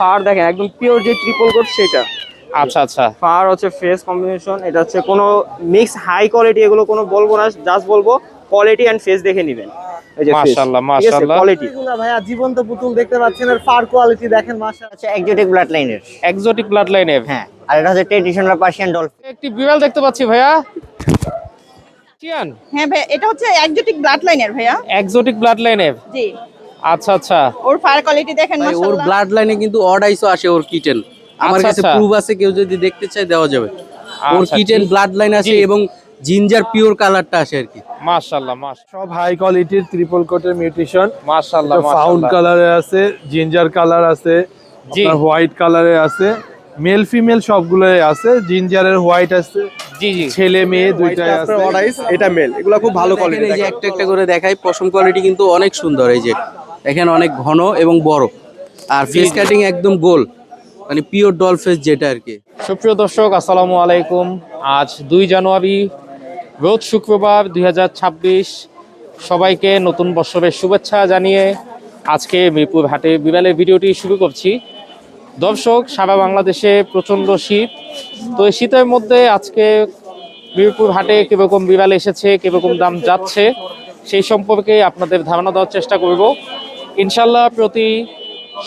Fur দেখেন একদম pure যে ট্রিপল কোট সেটা। আচ্ছা আচ্ছা। ফার হচ্ছে ফেস কম্বিনেশন, এটা হচ্ছে কোনো মিক্স হাই কোয়ালিটি এগুলো কোনো বলবো না, জাস্ট বলবো কোয়ালিটি এন্ড ফেস দেখে নেবেন। এই যে ফেস, মাশাআল্লাহ ঠিক আছে, মাশাআল্লাহ। কোয়ালিটি এগুলা ভাইয়া জীবন্ত পুতুল দেখতে পাচ্ছেন, এর ফার কোয়ালিটি দেখেন মাশাআল্লাহ। আচ্ছা, এক্সোটিক ব্লাড লাইনের। এক্সোটিক ব্লাড লাইনের। হ্যাঁ, আর এটা হচ্ছে ট্রেডিশনাল পার্সিয়ান ডলফিন। একটি বিড়াল দেখতে পাচ্ছি ভাইয়া। চিয়ান। হ্যাঁ ভাই, এটা হচ্ছে এক্সোটিক ব্লাড লাইনের ভাইয়া। এক্সোটিক ব্লাড লাইনের। জি। আচ্ছা আচ্ছা। ওর ফার কোয়ালিটি দেখেন ভাই, ওর মাশাআল্লাহ। ব্লাড লাইনে কিন্তু অড আইসও আসে, ওর কিটেন আমার আচ্ছা, কাছে আচ্ছা। প্রুফ আছে, কেউ যদি দেখতে চায় দেওয়া যাবে। ওর আচ্ছা, কিটেন ঠিক- ব্লাড লাইন আছে জি। এবং জিঞ্জার পিওর কালারটা আসে আর কি। মাশাআল্লাহ মাশাআল্লাহ সব হাই কোয়ালিটির ট্রিপল কোটের মিউটেশন। মাশাআল্লাহ ফাউন্ড মাশাআল্লাহ। কালারে আছে, জিঞ্জার কালার আছে, জি। আপনার হোয়াইট কালারে আছে, মেল ফিমেল সবগুলোই আছে। জিঞ্জারের হোয়াইট আছে, জি জি। ছেলে মেয়ে দুইটাই আছে। এটা মেল, এগুলো খুব ভালো দেখেন, এই যে একটা একটা করে দেখাই, পশম কোয়ালিটি কিন্তু অনেক সুন্দর। এই যে দেখেন, অনেক ঘন এবং বড়, আর ফেস কাটিং একদম গোল, মানে পিওর ডল ফেস যেটা আর কি। সুপ্রিয় দর্শক, আসসালামু আলাইকুম। আজ 2 জানুয়ারি, রোজ শুক্রবার 2026। সবাইকে নতুন বছরের শুভেচ্ছা জানিয়ে আজকে মিরপুর হাটে বিড়ালের ভিডিওটি শুরু করছি। দর্শক, সারা বাংলাদেশে প্রচণ্ড শীত, তো এই শীতের মধ্যে আজকে মিরপুর হাটে কীরকম বিড়াল এসেছে, কীরকম দাম যাচ্ছে, সেই সম্পর্কে আপনাদের ধারণা দেওয়ার চেষ্টা করব। ইনশাল্লাহ প্রতি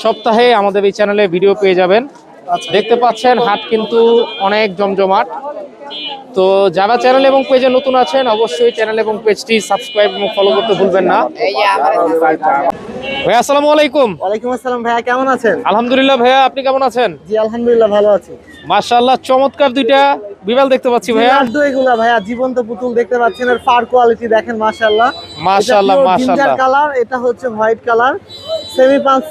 সপ্তাহে আমাদের এই চ্যানেলে ভিডিও পেয়ে যাবেন। দেখতে পাচ্ছেন হাট কিন্তু অনেক জমজমাট। তো যারা চ্যানেল এবং পেজে নতুন আছেন, অবশ্যই চ্যানেল এবং পেজটি সাবস্ক্রাইব এবং ফলো করতে ভুলবেন না। ভাইয়া আসসালামু আলাইকুম। ওয়ালাইকুম আসসালাম ভাইয়া, কেমন আছেন? আলহামদুলিল্লাহ ভাইয়া, আপনি কেমন আছেন? জি আলহামদুলিল্লাহ ভালো আছি। মাশাআল্লাহ, চমৎকার দুইটা বিড়াল দেখতে পাচ্ছি ভাইয়া। লাড্ডু এগুলা ভাইয়া জীবন্ত পুতুল দেখতে পাচ্ছেন, এর ফার কোয়ালিটি দেখেন মাশাআল্লাহ। মাশাআল্লাহ জিঞ্জার মাশাআল্লাহ। কালার, এটা হচ্ছে হোয়াইট কালার, সেমি পাঁচ,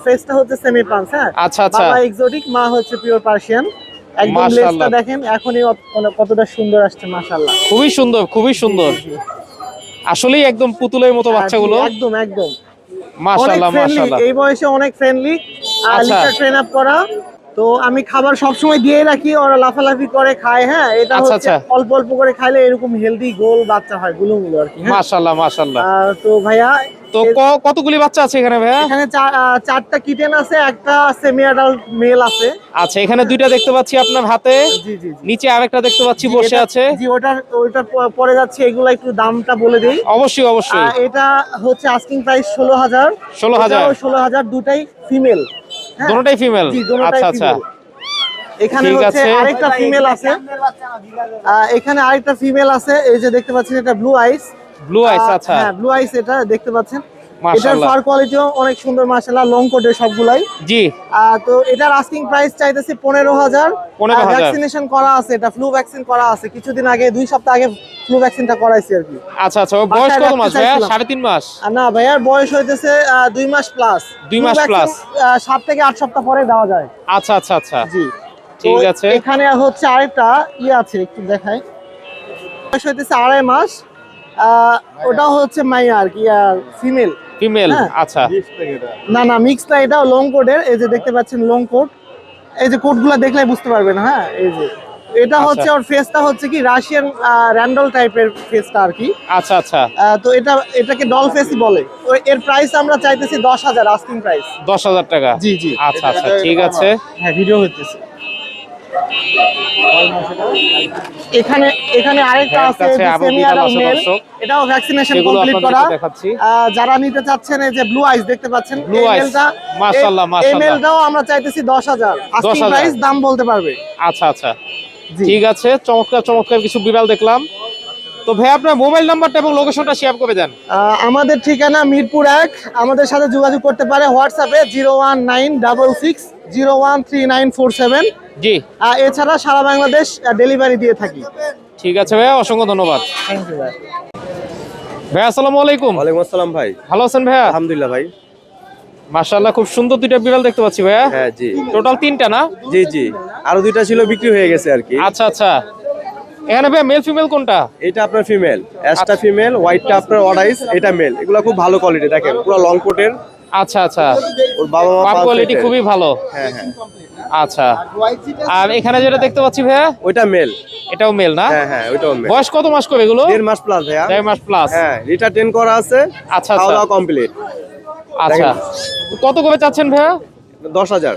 ফেসটা হচ্ছে সেমি পাঁচ। হ্যাঁ আচ্ছা আচ্ছা। বাবা এক্সোটিক, মা হচ্ছে পিওর পার্সিয়ান। একদম মাশাআল্লাহ। লেজটা দেখেন এখনই কতটা সুন্দর আসছে মাশাআল্লাহ। খুবই সুন্দর, খুবই সুন্দর। আসলেই একদম পুতুলের মতো বাচ্চাগুলো। একদম একদম অনেক মাশাআল্লাহ ফ্রেন্ডলি, মাশাআল্লাহ। এই বয়সে অনেক ফ্রেন্ডলি। আচ্ছা। লিটার ট্রেন আপ করা, তো আমি খাবার সবসময় দিয়ে রাখি, ওরা লাফালাফি করে খায়। হ্যাঁ, এটা আচ্ছা, হচ্ছে আচ্ছা। অল্প অল্প করে খাইলে এরকম হেলদি গোল বাচ্চা হয়, গুলো আর কি। হ্যাঁ। মাশাআল্লাহ মাশাআল্লাহ। তো ভাইয়া তো কতগুলি বাচ্চা আছে এখানে ভাইয়া? এখানে চারটা কিটেন আছে, একটা সেমি অ্যাডাল্ট মেল আছে। আচ্ছা, এখানে দুইটা দেখতে পাচ্ছি আপনার হাতে, জি জি জি। নিচে আরেকটা দেখতে পাচ্ছি বসে আছে। জি, ওইটা পরে যাচ্ছে, এগুলা একটু দামটা বলে দেই। অবশ্যই অবশ্যই। এটা হচ্ছে আস্কিং প্রাইস 16,000। 16,000। 16,000, দুটাই ফিমেল। দুটোটাই ফিমেল। জি, দুটোটাই আচ্ছা আচ্ছা। female। এখানে ঠিক হচ্ছে আছে। আরেকটা ফিমেল আছে, এখানে আরেকটা ফিমেল আছে, এই যে দেখতে পাচ্ছেন, এটা ব্লু আইস। ব্লু আইস। আচ্ছা। হ্যাঁ, ব্লু আইস, এটা দেখতে পাচ্ছেন। এটার মাশাআল্লাহ। ফার কোয়ালিটিও অনেক সুন্দর মাশাআল্লাহ, লং কোটের সবগুলাই। জি। তো এটার আস্কিং প্রাইস চাইতেছি 15,000। 15,000। ভ্যাকসিনেশন করা আছে, এটা ফ্লু ভ্যাকসিন করা আছে, কিছুদিন আগে 2 সপ্তাহ আগে ফ্লু ভ্যাকসিনটা করাইছি আর কি। আচ্ছা আচ্ছা। ওর বয়স বাসায় কত রাখতে মাস ভাইয়া? চাইছিলাম। 3.5 মাস। না ভাইয়ার বয়স হইতেছে 2 মাস প্লাস। 2 মাস প্লাস। 7 থেকে 8 সপ্তাহ পরে দেওয়া যায়। আচ্ছা আচ্ছা আচ্ছা। জি, ঠিক তো আছে। এখানে হচ্ছে আরেকটা আছে, একটু দেখাই। বয়স হইতেছে 2.5 মাস। ওটাও হচ্ছে মাইয়া আর কি, ফিমেল। ফিমেল। হ্যাঁ। আচ্ছা। না মিক্স না, এটাও লং কোটের। এই যে দেখতে পাচ্ছেন লং কোট, এই যে কোটগুলো দেখলে বুঝতে পারবেন। হ্যাঁ, এই যে এটা আচ্ছা। হচ্ছে ওর ফেসটা হচ্ছে কি রাশিয়ান র্যান্ডল টাইপের ফেসটা আর কি। আচ্ছা আচ্ছা। তো এটাকে ডল ফেসই বলে। এর প্রাইস আমরা চাইতেছি 10,000, আস্কিং প্রাইস। 10,000 টাকা। জি জি। আচ্ছা আচ্ছা, ঠিক আছে। হ্যাঁ, ভিডিও হচ্ছে। এখানে আরেকটা হ্যাঁ, আছে, কাছে আরো সেমি বিড়াল অ্যাডাল্ট আছে মেল, দর্শক। এটাও ভ্যাকসিনেশন সেগুলো কমপ্লিট করা। আপনাদেরকে দেখাচ্ছি। যারা নিতে চাচ্ছেন, এই যে ব্লু আইস দেখতে পাচ্ছেন, Blue eyes, মাশাআল্লাহ, এই মাশাআল্লাহ। মেলটাও আমরা চাইতেছি 10,000, আস্কিং 10,000। প্রাইস, দাম বলতে পারবে। আচ্ছা আচ্ছা, জি। ঠিক আছে। চমৎকার চমৎকার কিছু বিড়াল দেখলাম। তো ভাই, আপনার মোবাইল নাম্বারটা এবং লোকেশনটা শেয়ার করে দেন। আমাদের ঠিকানা মিরপুর 1। আমাদের সাথে যোগাযোগ করতে পারে হোয়াটসঅ্যাপে 01966013947। জি। এছাড়া সারা বাংলাদেশ ডেলিভারি দিয়ে থাকি। ঠিক আছে ভাইয়া, অসংখ্য ধন্যবাদ। থ্যাংক ইউ ভাই। ভাইয়া আসসালামু আলাইকুম। ওয়ালাইকুম আসসালাম ভাই। ভালো আছেন ভাইয়া? আলহামদুলিল্লাহ ভাই। মাশাআল্লাহ, খুব সুন্দর দুইটা বিড়াল দেখতে পাচ্ছি ভাইয়া। হ্যাঁ জি টোটাল 3টা না? জি জি, আরো 2টা ছিল, বিক্রি হয়ে গেছে আর কি। আচ্ছা আচ্ছা। এখানে ভাইয়া মেল ফিমেল কোনটা? এটা আপনার ফিমেল, অ্যাশটা ফিমেল, হোয়াইটটা আপনার অডাইস, এটা মেল। এগুলো খুব ভালো কোয়ালিটি, দেখেন পুরো লং কোটের। আচ্ছা আচ্ছা। ওর বাবা মা পাপ কোয়ালিটি খুবই ভালো। হ্যাঁ হ্যাঁ। আচ্ছা। আর এখানে যেটা দেখতে পাচ্ছি ভাইয়া, ওইটা মেল। এটাও মেল না? হ্যাঁ হ্যাঁ, ওইটাও মেল। বয়স কত মাস করে এগুলো? 1.5 মাস প্লাস ভাইয়া। 1.5 মাস প্লাস। হ্যাঁ, রিটা 10 করা আছে। আচ্ছা খাওয়া আচ্ছা। দাওয়া কমপ্লিট। আচ্ছা, কত করে চাচ্ছেন ভাইয়া? 10,000।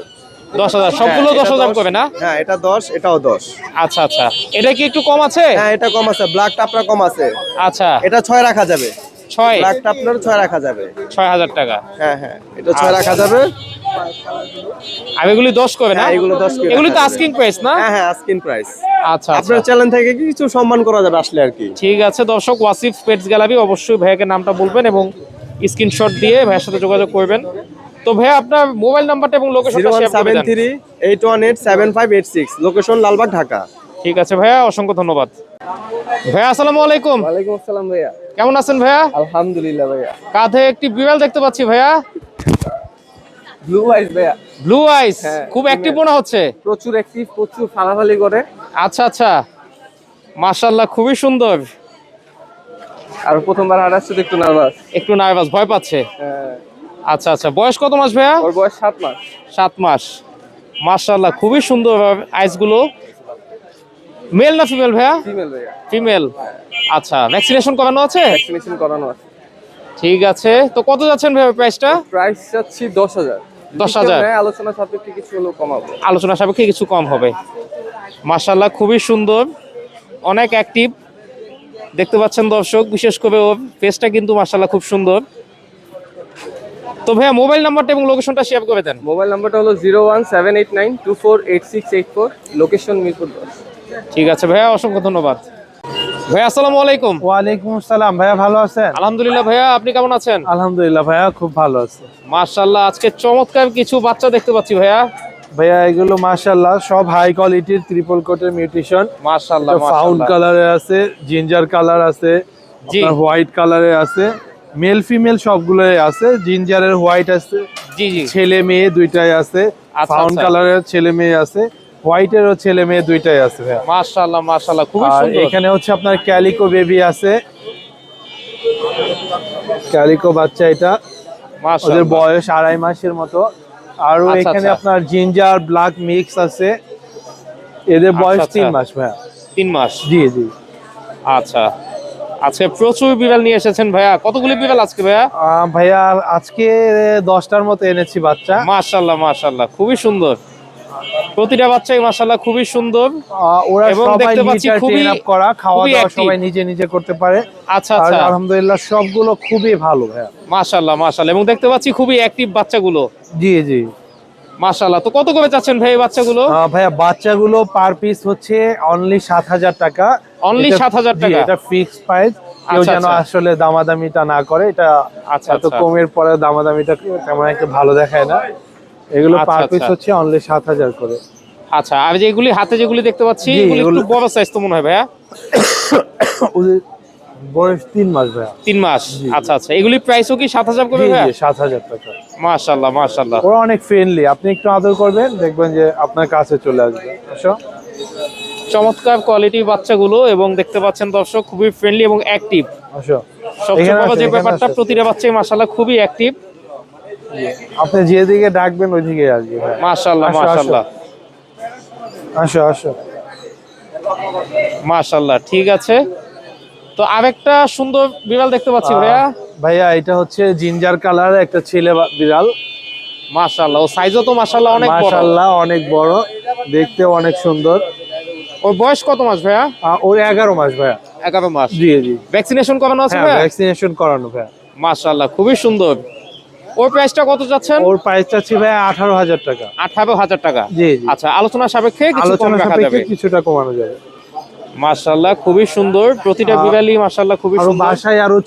10,000 সবগুলো হ্যাঁ, এটা 10,000 10 করে না? হ্যাঁ, এটা 10, এটাও 10। আচ্ছা আচ্ছা, এটা কি একটু কম আছে? হ্যাঁ, এটা কম আছে, ব্ল্যাক টাপরা কম আছে। আচ্ছা, এটা 6 রাখা যাবে। 6 ব্ল্যাক টাপলার 6 রাখা যাবে। 6,000 টাকা। হ্যাঁ হ্যাঁ, এটা 6 রাখা যাবে। আর এগুলি 10 করে না? হ্যাঁ, এগুলো 10 করে এগুলি তো রাখা যাবে। আস্কিং প্রাইস না? হ্যাঁ হ্যাঁ, আস্কিং প্রাইস। আচ্ছা আপনার আচ্ছা, চ্যানেল থেকে কিছু সম্মান করা যাবে আসলে আর কি। ঠিক আছে দর্শক, ওয়াসিফ পেটস গ্যালারি, অবশ্যই ভাইয়াকে নামটা বলবেন এবং স্ক্রিনশট দিয়ে ভাইয়ের সাথে যোগাযোগ করবেন। তো ভাইয়া আপনার মোবাইল নাম্বারটা এবং লোকেশনটা শেয়ার করে দেন। 0173818586, লোকেশন লালবাগ, ঢাকা। ঠিক আছে ভাইয়া, অসংখ্য ধন্যবাদ। ভাইয়া আসসালামু আলাইকুম। ওয়ালাইকুম আসসালাম ভাইয়া। কেমন আছেন ভাইয়া? আলহামদুলিল্লাহ ভাইয়া। কাঁধে একটি বিড়াল দেখতে পাচ্ছি ভাইয়া, ব্লু আইস ভাইয়া। ব্লু আইস, হ্যাঁ, খুব অ্যাক্টিভ মনে হচ্ছে। প্রচুর অ্যাক্টিভ, প্রচুর ফালাফালি করে। আচ্ছা আচ্ছা, মাশাআল্লাহ, খুবই সুন্দর। আর প্রথমবার হাঁটাচ্ছে তো একটু নার্ভাস। একটু নার্ভাস, ভয় পাচ্ছে। আচ্ছা আচ্ছা, বয়স কত মাস ভাইয়া? ওর বয়স 7 মাস। 7 মাস। মাশাআল্লাহ, খুবই সুন্দর আইসগুলো। মেল না ফিমেল ভাইয়া? ফিমেল ভাইয়া। ফিমেল। আচ্ছা, ভ্যাকসিনেশন করানো আছে? ভ্যাকসিনেশন করানো আছে। ঠিক আছে, তো কত যাচ্ছেন ভাইয়া প্রাইসটা? প্রাইস চাচ্ছি 10,000। 10,000 আলোচনা সাপেক্ষে কিছু হলেও কমাবো। আলোচনা সাপেক্ষে কিছু কম হবে। মাশাআল্লাহ, খুবই সুন্দর, অনেক অ্যাক্টিভ দেখতে পাচ্ছেন দর্শক, বিশেষ করে ওর ফেসটা কিন্তু মাশাআল্লাহ খুব সুন্দর। তো ভাইয়া মোবাইল নাম্বারটা এবং লোকেশনটা শেয়ার করে দেন। মোবাইল নাম্বারটা হলো 01789248684, লোকেশন মিরপুর 10। ঠিক আছে ভাইয়া, অসংখ্য ধন্যবাদ। ভাইয়া আসসালামু আলাইকুম। ওয়ালাইকুম আসসালাম ভাইয়া, ভালো আছেন? আলহামদুলিল্লাহ ভাইয়া, আপনি কেমন আছেন? আলহামদুলিল্লাহ ভাইয়া, খুব ভালো আছে। মাশাআল্লাহ, আজকে চমৎকার কিছু বাচ্চা দেখতে পাচ্ছি ভাইয়া। ভাইয়া এগুলো মাশাআল্লাহ সব হাই কোয়ালিটির ট্রিপল কোটের মিউটেশন। মাশাআল্লাহ ফাউন্ড মাশাআল্লাহ। কালারে আছে, জিঞ্জার কালার আছে, জি। আপনার হোয়াইট কালারে আছে, মেল ফিমেল সবগুলোই আছে। জিঞ্জারের হোয়াইট আছে, জি জি। ছেলে মেয়ে দুইটাই আছে। আচ্ছা, ফাউন্ড আচ্ছা। কালারের ছেলে মেয়ে আছে, হোয়াইটেরও ছেলে মেয়ে দুইটাই আছে ভাইয়া। মাশাআল্লাহ মাশাআল্লাহ, খুবই আর সুন্দর। এখানে হচ্ছে আপনার ক্যালিকো বেবি আছে, ক্যালিকো বাচ্চা, এটা ওদের মাশাআল্লাহ। বয়স 2.5 মাসের মতো। আর আচ্ছা, এখানে আচ্ছা। আপনার জিঞ্জার ব্ল্যাক মিক্স আছে, এদের বয়স আচ্ছা, 3 আচ্ছা। মাস ভাইয়া। 3 মাস। জি জি। আচ্ছা, আজকে প্রচুর বিড়াল নিয়ে এসেছেন ভাইয়া, কতগুলি বিড়াল আজকে ভাইয়া? ভাইয়া আজকে 10টার মতো এনেছি বাচ্চা। মাশাআল্লাহ মাশাআল্লাহ, খুবই সুন্দর। প্রতিটা বাচ্চাই মাশাআল্লাহ খুবই সুন্দর। ওরা এবং সবাই দেখতে পাচ্ছি লিটার খুবই- ট্রেন আপ করা, খাওয়া খুবই দাওয়া active। সবাই নিজে নিজে করতে পারে। আচ্ছা আর আচ্ছা, আলহামদুলিল্লাহ সবগুলো খুবই ভালো ভাইয়া। মাশাআল্লাহ মাশাআল্লাহ, এবং দেখতে পাচ্ছি খুবই অ্যাক্টিভ বাচ্চাগুলো। জি জি। মাশাআল্লাহ, তো কত করে চাচ্ছেন ভাই এই বাচ্চাগুলো? ভাইয়া বাচ্চাগুলো পার পিস হচ্ছে অনলি 7,000 টাকা। Only এটা- 7,000 জি, টাকা? এটা ফিক্সড প্রাইস। কেউ আচ্ছা, যেন আচ্ছা। আসলে দামাদামিটা না করে, এটা আচ্ছা, এত আচ্ছা। কমের পরে দামাদামিটা তেমন একটা ভালো দেখায় না। এগুলো আচ্ছা, পার পিস আচ্ছা। হচ্ছে অনলি 7,000 করে। আচ্ছা, আর যেগুলি হাতে যেগুলি দেখতে পাচ্ছি জি, এগুলি একটু এগুলো- বড় সাইজ তো মনে হয় ভাইয়া। ওদের বয়স 3 মাস ভাইয়া। 3 মাস। জি, জি। আচ্ছা আচ্ছা, এগুলি প্রাইসও কি 7,000 করে জি ভাইয়া? জি, 7,000 টাকা। মাশাআল্লাহ মাশাআল্লাহ, ওরা অনেক ফ্রেন্ডলি, আপনি একটু আদর করবেন দেখবেন যে আপনার কাছে চলে আসবে। আসো। চমৎকার কোয়ালিটির বাচ্চাগুলো, এবং দেখতে পাচ্ছেন দর্শক খুবই ফ্রেন্ডলি এবং অ্যাক্টিভ। আসো। সবচেয়ে এখানে বড় আসো, যে এখানে ব্যাপারটা, আসো। প্রতিটা বাচ্চাই মাশাআল্লাহ খুবই অ্যাক্টিভ। আপনি যেদিকে ডাকবেন ওইদিকে আসবে ভাইয়া। মাশাআল্লাহ আসো, আসো। মাশাআল্লাহ আসো আসো। মাশাআল্লাহ, ঠিক আছে। তো আরেকটা সুন্দর বিড়াল দেখতে পাচ্ছি ভাইয়া। ভাইয়া এটা হচ্ছে জিঞ্জার কালার একটা ছেলে বিড়াল। মাশাআল্লাহ, ও সাইজও তো মাশাআল্লাহ অনেক বড়। মাশাআল্লাহ অনেক বড়, দেখতেও অনেক সুন্দর। ওর বয়স কত মাস ভাইয়া? ওর 11 মাস ভাইয়া। 11 মাস। জি জি। ভ্যাকসিনেশন করানো আছে হ্যাঁ, ভাইয়া? ভ্যাকসিনেশন করানো ভাইয়া। মাশাআল্লাহ, খুবই সুন্দর। ওর প্রাইসটা কত যাচ্ছেন? ওর প্রাইস চাচ্ছি ভাইয়া 18,000 টাকা। 18,000 টাকা। জি জি। আচ্ছা, আলোচনা সাপেক্ষে কিছু কম আলোচনা রাখা সাপেক্ষে যাবে। কিছুটা কমানো যাবে। মাশাআল্লাহ, খুবই সুন্দর। প্রতিটা বিড়ালই মাশাআল্লাহ খুবই আর সুন্দর। বাসায় আরো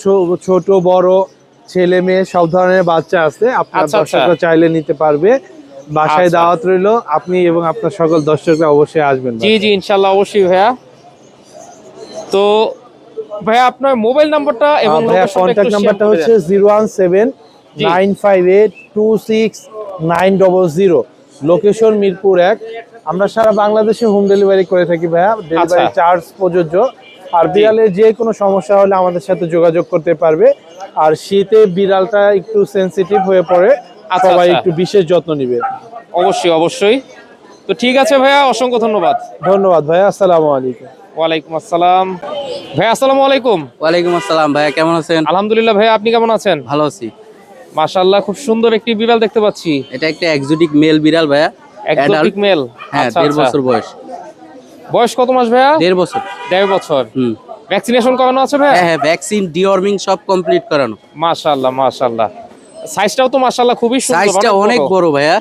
ছোট বড় ছেলে মেয়ে সব ধরনের বাচ্চা আছে, আপনার আচ্ছা, আচ্ছা। দর্শকরা চাইলে নিতে পারবে। বাসায় আচ্ছা। দাওয়াত রইলো, আপনি এবং আপনার সকল দর্শকরা অবশ্যই আসবেন। জি জি, ইনশাআল্লাহ অবশ্যই ভাইয়া। তো ভাইয়া আপনার মোবাইল নাম্বারটা এবং ভাইয়া লোকেশনটা কন্ট্যাক্ট একটু নাম্বারটা শেয়ার করে হচ্ছে দেন। 017-958-26900, লোকেশন মিরপুর 1। আমরা সারা বাংলাদেশে হোম ডেলিভারি করে থাকি ভাইয়া, ডেলিভারি আচ্ছা। চার্জ প্রযোজ্য। আর বিড়ালের যে কোনো সমস্যা হলে আমাদের সাথে যোগাযোগ করতে পারবে। আর শীতে বিড়ালটা একটু সেনসিটিভ হয়ে পড়ে, আচ্ছা, সবাই আচ্ছা। একটু বিশেষ যত্ন নিবে। অবশ্যই অবশ্যই। তো ঠিক আছে ভাইয়া, অসংখ্য ধন্যবাদ। ধন্যবাদ ভাইয়া, আসসালামু আলাইকুম। ওয়ালাইকুম আসসালাম। ভাইয়া আসসালামু আলাইকুম। ওয়ালাইকুম আসসালাম ভাইয়া, কেমন আছেন? আলহামদুলিল্লাহ ভাইয়া, আপনি কেমন আছেন? ভালো আছি। মাশাআল্লাহ, খুব সুন্দর একটি বিড়াল দেখতে পাচ্ছি। এটা একটা এক্সোটিক মেল বিড়াল ভাইয়া। Exotic male. হ্যাঁ, 1.5 বছর বয়স। বয়স কত মাস ভাইয়া? 1.5 বছর। 1.5 বছর। হুম। ভ্যাকসিনেশন করানো আছে ভাইয়া? হ্যাঁ হ্যাঁ, ভ্যাকসিন ডিওর্মিং সব কমপ্লিট করানো। মাশাআল্লাহ মাশাআল্লাহ। সাইজটাও তো মাশাআল্লাহ খুবই সুন্দর। সাইজটা অনেক বড় ভাইয়া,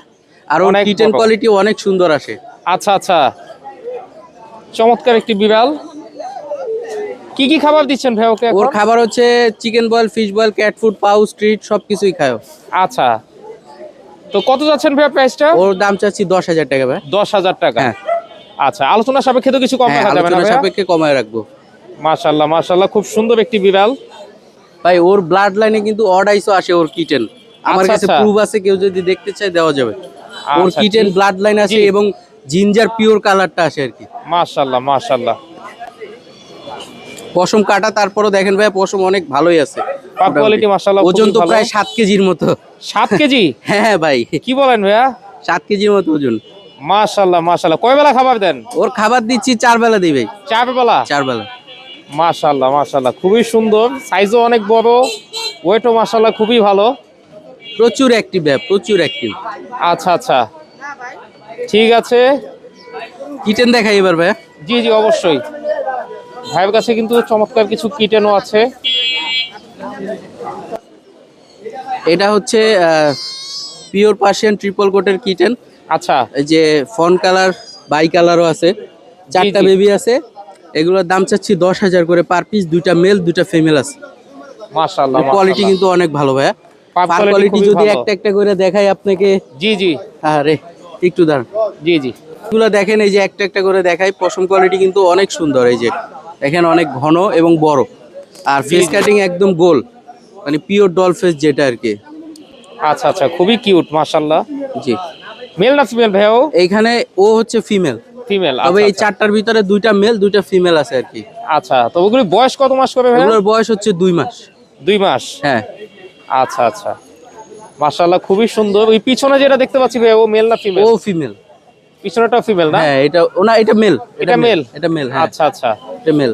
আর ওর অনেক কিটেন বড়। কোয়ালিটি অনেক সুন্দর আসে। আচ্ছা আচ্ছা, চমৎকার একটি বিড়াল। কি কি খাবার দিচ্ছেন ভাই ওকে ওর এখন? খাবার হচ্ছে chicken boil, fish boil, cat food, পাউ, স্ট্রিট সবকিছুই খায়। আচ্ছা, তো কত যাচ্ছেন ভাই প্রাইসটা? ওর দাম চাচ্ছি 10,000 টাকা ভাই। 10,000 টাকা। হ্যাঁ। আচ্ছা, আলোচনা সাপেক্ষে তো কিছু কম হ্যাঁ, রাখা যাবে না আলোচনা ভাইয়া? সাপেক্ষে কমায় রাখবো। মাশাআল্লাহ মাশাআল্লাহ, খুব সুন্দর একটি বিড়াল। ভাই ওর ব্লাড লাইনে কিন্তু অড আইসও আসে ওর কিটেন। আমার আচ্ছা, কাছে আচ্ছা। প্রুফ আছে, কেউ যদি দেখতে চায় দেওয়া যাবে। ওর আচ্ছা, কিটেন ঠিক- ব্লাড লাইন আছে জি। এবং জিঞ্জার পিওর কালারটা আসে আর কি। মাশাআল্লাহ মাশাআল্লাহ। পশম কাটা, তারপরও দেখেন ভাই পশম অনেক ভালোই আছে। পাপ কোয়ালিটি মাশাআল্লাহ ওজন খুবই তো ভালো। প্রায় 7 কেজির মতো। 7 কেজি? হ্যাঁ হ্যাঁ ভাই, কি বলেন ভাইয়া? 7 কেজির মতো ওজন। মাশাআল্লাহ মাশাআল্লাহ। কয় বেলা খাবার দেন? ওর খাবার দিচ্ছি 4 বেলা দিই ভাই। 4 বেলা? 4 বেলা। মাশাআল্লাহ মাশাআল্লাহ, খুবই সুন্দর, সাইজও অনেক বড়, ওয়েটও মাশাআল্লাহ খুবই ভালো। প্রচুর অ্যাক্টিভ ভাই, প্রচুর অ্যাক্টিভ। আচ্ছা আচ্ছা, ঠিক আছে। কিটেন দেখাই এবার ভাই। জি জি অবশ্যই। ভাইয়ের কাছে কিন্তু চমৎকার কিছু কিটেনও আছে। এটা হচ্ছে পিওর পার্সিয়ান ট্রিপল কোটের কিটেন। আচ্ছা, এই যে ফন কালার, বাই কালারও আছে, 4টা জি। বেবি আছে। এগুলোর দাম চাচ্ছি 10,000 করে পার পিস। 2টা মেল 2টা ফিমেল আছে। মাশাআল্লাহ কোয়ালিটি কিন্তু অনেক ভালো ভাইয়া। পাপ পার quality কোয়ালিটি খুবই যদি ভালো। একটা একটা করে দেখাই আপনাকে, জি জি আরে একটু দাঁড়ান। জি জি। এগুলো দেখেন, এই যে একটা একটা করে দেখাই, পশম কোয়ালিটি কিন্তু অনেক সুন্দর। এই যে দেখেন অনেক ঘন এবং বড়, আর ফেস কাটিং একদম গোল, মানে পিওর ডল ফেস যেটা আর কি। আচ্ছা আচ্ছা, খুবই কিউট মাশাআল্লাহ। জি, মেল না ফিমেল ভাইও? এইখানে ও হচ্ছে ফিমেল, ফিমেল। তবে এই 4টার ভিতরে 2টা মেল 2টা ফিমেল আছে আর কি। আচ্ছা, তো ওগুলি বয়স কত মাস করে ভাই? এগুলোর বয়স হচ্ছে 2 মাস। 2 মাস? হ্যাঁ। আচ্ছা আচ্ছা, মাশাআল্লাহ খুবই সুন্দর। ওই পিছনে যেটা দেখতে পাচ্ছি ভাই, ও মেল না ফিমেল? ও ফিমেল। পিছনেটাও ফিমেল না? হ্যাঁ, এটা ওনা, এটা মেল। এটা মেল? এটা মেল। হ্যাঁ, আচ্ছা আচ্ছা, এটা মেল।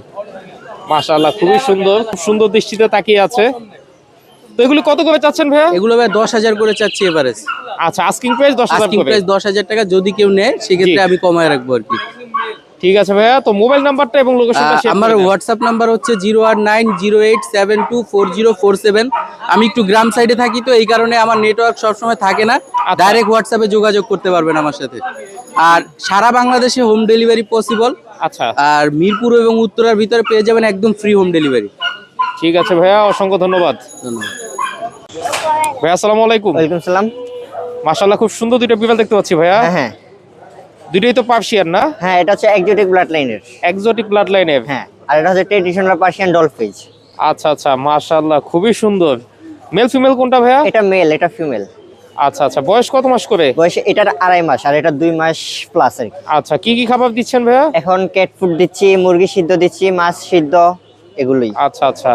মাশাআল্লাহ খুবই সুন্দর, খুব সুন্দর দৃষ্টিতে তাকিয়ে আছে। তো এগুলি কত করে চাচ্ছেন ভাইয়া? এগুলো ভাই 10,000 করে চাচ্ছি এভারেজ। আচ্ছা, আস্কিং প্রাইস 10,000 আস্কিং করে। প্রাইস 10,000 টাকা। যদি কেউ নেয় সেক্ষেত্রে জি। আমি কমায় রাখবো আর কি। ঠিক আছে ভাইয়া, তো মোবাইল নাম্বারটা এবং লোকেশনটা শেয়ার আমার হোয়াটসঅ্যাপ নাম্বার হচ্ছে 08908724047। আমি একটু গ্রাম সাইডে থাকি, তো এই কারণে আমার নেটওয়ার্ক সবসময় থাকে না। আচ্ছা। ডাইরেক্ট হোয়াটসঅ্যাপে যোগাযোগ করতে পারবেন আমার সাথে। আর সারা বাংলাদেশে হোম ডেলিভারি পসিবল। আচ্ছা, আর মিরপুর এবং উত্তরার ভিতরে পেয়ে যাবেন একদম ফ্রি হোম ডেলিভারি। ঠিক আছে ভাইয়া, অসংখ্য ধন্যবাদ। ধন্যবাদ। ভাইয়া আসসালামু আলাইকুম। ওয়ালাইকুম সালাম। মাশাআল্লাহ খুব সুন্দর দুইটা বিড়াল দেখতে পাচ্ছি ভাইয়া। হ্যাঁ হ্যাঁ দুইটাই তো পার্সিয়ান না? হ্যাঁ, এটা হচ্ছে এক্সোটিক ব্লাড লাইনের। এক্সোটিক ব্লাড লাইনের। হ্যাঁ, আর এটা হচ্ছে ট্রেডিশনাল পার্সিয়ান ডলফিজ। আচ্ছা আচ্ছা, মাশাআল্লাহ খুবই সুন্দর। মেল ফিমেল কোনটা ভাইয়া? এটা মেল, এটা ফিমেল। আচ্ছা আচ্ছা, বয়স কত মাস করে? বয়স এটার 2.5 মাস, আর এটা 2 মাস প্লাস আর কি। আচ্ছা, কি কি খাবার দিচ্ছেন ভাইয়া? এখন ক্যাট ফুড দিচ্ছি, মুরগি সিদ্ধ দিচ্ছি, মাছ সিদ্ধ, এগুলোই। আচ্ছা আচ্ছা,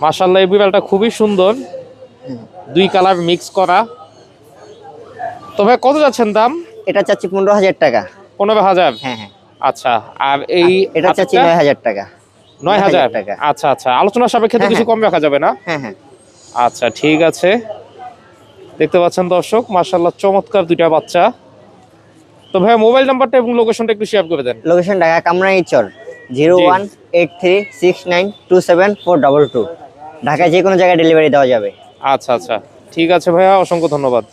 মাশাআল্লাহ এই বিড়ালটা খুবই সুন্দর, 2 কালার মিক্স করা। তো ভাই কত যাচ্ছেন দাম? এটা চাচ্ছি 15,000 টাকা। 15,000? হ্যাঁ হ্যাঁ। আচ্ছা, আর এই এটা চাচ্ছি 9,000 টাকা। 9,000 টাকা। আচ্ছা আচ্ছা, আলোচনা সাপেক্ষে তো হ্যাঁ, কিছু কম রাখা যাবে না? হ্যাঁ হ্যাঁ। আচ্ছা ঠিক আছে, দেখতে পাচ্ছেন দর্শক মাশাআল্লাহ চমৎকার দুইটা বাচ্চা। তো ভাই মোবাইল নাম্বারটা এবং লোকেশনটা একটু শেয়ার করে দেন। লোকেশন ঢাকা কামরাঙ্গীরচর, 0183269274222। ঢাকায় যে কোনো জায়গায় ডেলিভারি দেওয়া যাবে। আচ্ছা আচ্ছা, ঠিক আছে ভাইয়া, অসংখ্য ধন্যবাদ।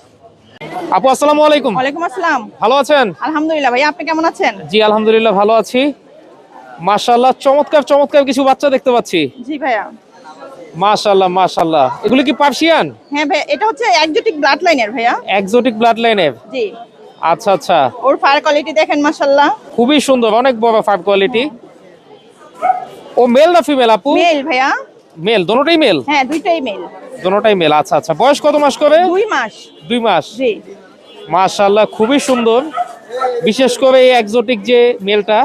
আপু আসসালামু আলাইকুম। ওয়ালাইকুম আসসালাম। ভালো আছেন? আলহামদুলিল্লাহ ভাইয়া, আপনি কেমন আছেন? জি আলহামদুলিল্লাহ ভালো আছি। মাশাআল্লাহ চমৎকার চমৎকার কিছু বাচ্চা দেখতে পাচ্ছি। জি ভাইয়া। মাশাআল্লাহ মাশাআল্লাহ, এগুলি কি পার্সিয়ান? হ্যাঁ ভাইয়া, এটা হচ্ছে এক্সোটিক ব্লাড লাইনের ভাইয়া। এক্সোটিক ব্লাড লাইনের? জি। আচ্ছা আচ্ছা, ওর ফার কোয়ালিটি দেখেন মাশাআল্লাহ খুবই সুন্দর, অনেক বড় ফাইভ কোয়ালিটি। ও মেল না ফিমেল আপু? মেল ভাইয়া। মেল, দোনোটাই মেল? হ্যাঁ, দুইটাই মেল। দোনোটাই মেল। আচ্ছা আচ্ছা, বয়স কত মাস করে? 2 মাস। 2 মাস? জি। মাশাআল্লাহ খুবই সুন্দর, বিশেষ করে এই এক্সোটিক যে মেলটা,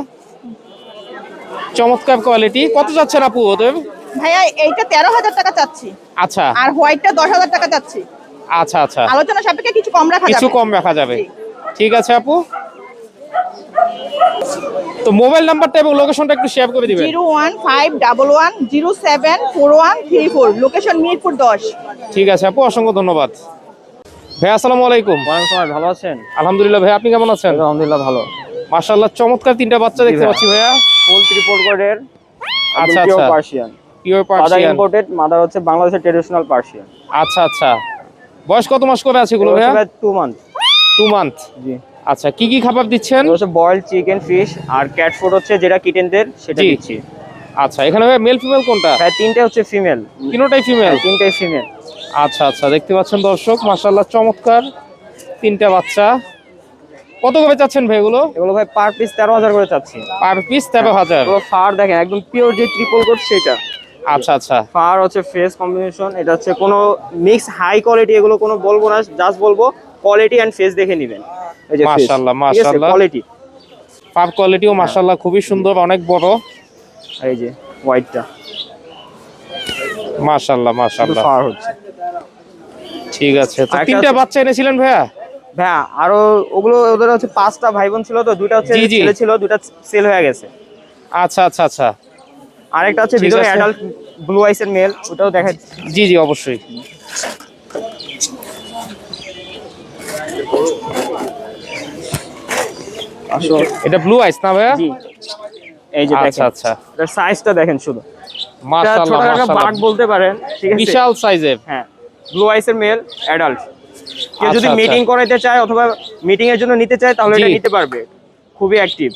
চমৎকার কোয়ালিটি। কত যাচ্ছেন আপু ওদের? ভাইয়া এইটা 13,000 টাকা চাচ্ছি, আচ্ছা আর হোয়াইটটা 10,000 টাকা চাচ্ছি। আচ্ছা আচ্ছা, আলোচনা সাপেক্ষে কিছু কম রাখা যাবে। কিছু কম রাখা যাবে। জি। ঠিক আছে আপু, তো মোবাইল নাম্বারটা এবং লোকেশনটা একটু শেয়ার করে দিবেন। 01511074134, লোকেশন মিরপুর 10। ঠিক আছে আপু, অসংখ্য ধন্যবাদ। ভাই আসসালামু আলাইকুম। ওয়ালাইকুম আসসালাম, ভালো আছেন? আলহামদুলিল্লাহ ভাই, আপনি কেমন আছেন? আলহামদুলিল্লাহ ভালো। মাশাআল্লাহ, চমৎকার তিনটা বাচ্চা দেখতে ভাইয়া। পাচ্ছি ভাইয়া। ফুল ত্রিপল কোডের আচ্ছা পিওর আচ্ছা, Persian. Pure father Persian. Imported, mother হচ্ছে বাংলাদেশের ট্রেডিশনাল পার্সিয়ান। আচ্ছা আচ্ছা, বয়স কত মাস করে আছে এগুলো ভাইয়া? 2 মান্থ। 2 মান্থ। জি। আচ্ছা, কি কি খাবার দিচ্ছেন? এটা হচ্ছে বয়েলড চিকেন, ফিশ আর ক্যাট ফুড হচ্ছে যেটা কিটেনদের সেটা জি। দিচ্ছি। আচ্ছা, এখানে ভাইয়া মেল ফিমেল কোনটা? হ্যাঁ, তিনটে হচ্ছে ফিমেল। তিনটাই ফিমেল। তিনটাই ফিমেল। আচ্ছা আচ্ছা, দেখতে পাচ্ছেন দর্শক, মাশাআল্লাহ চমৎকার তিনটা বাচ্চা। কত করে চাচ্ছেন ভাই এগুলো? এগুলো ভাই পার পিস 13,000 করে চাচ্ছি। Per piece 13,000। এগুলো ফার দেখেন একদম পিওর যে ট্রিপল কোড সেটা। আচ্ছা আচ্ছা, ফার হচ্ছে ফেস কম্বিনেশন, এটা হচ্ছে কোনো মিক্স হাই কোয়ালিটি, এগুলো কোনো বলবো না, জাস্ট বলবো কোয়ালিটি এন্ড ফেস দেখে নেবেন। এই যে মাশাআল্লাহ, মাশাআল্লাহ। কোয়ালিটি, পার কোয়ালিটিও মাশাআল্লাহ খুবই সুন্দর, অনেক বড়। এই যে হোয়াইটটা মাশাআল্লাহ মাশাআল্লাহ, ফার হচ্ছে। ঠিক আছে। তো আরেকটা তিনটা আছে- বাচ্চা এনেছিলেন ভাইয়া? ভাইয়া আরো ওগুলো ওদের হচ্ছে 5টা ভাই বোন ছিল, তো দুইটা হচ্ছে জি, জি। ছেলে ছিল, দুইটা সেল হয়ে গেছে। আচ্ছা আচ্ছা আচ্ছা, আরেকটা হচ্ছে ঠিক ভিতরে আছে। অ্যাডাল্ট ব্লু আইসের মেল, ওটাও দেখা। জি জি অবশ্যই। এটা ব্লু আইস না ভাইয়া? জি, এই যে আচ্ছা দেখেন, আচ্ছা, এটার সাইজটা দেখেন শুধু। এটা মাশাআল্লাহ ছোটখাটো বাঘ মাশাআল্লাহ, বলতে পারেন, ঠিক আছে? বিশাল সাইজের। হ্যাঁ, ব্লু আইসের মেল অ্যাডাল্ট। কেউ আচ্ছা, যদি আচ্ছা। মিটিং করাইতে চায় অথবা মিটিং এর জন্য নিতে চায় তাহলে এটা জি। নিতে পারবে, খুবই অ্যাক্টিভ।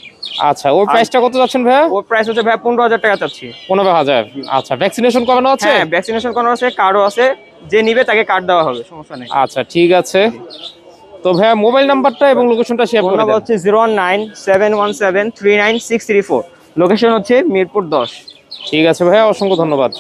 আচ্ছা, ওর প্রাইসটা কত যাচ্ছেন ভাইয়া? ওর প্রাইস হচ্ছে ভাই 15,000 টাকা চাচ্ছি। 15,000। আচ্ছা, ভ্যাকসিনেশন করানো আছে? হ্যাঁ, ভ্যাকসিনেশন করানো আছে, কার্ডও আছে, যে নিবে তাকে কার্ড দেওয়া হবে, সমস্যা নেই। আচ্ছা, ঠিক আছে। তো ভাইয়া মোবাইল নাম্বারটা এবং লোকেশনটা শেয়ার ফোন করে নাম্বার দেন। হচ্ছে 019-717-39634। লোকেশন হচ্ছে মিরপুর 10। ঠিক আছে ভাইয়া, অসংখ্য ধন্যবাদ।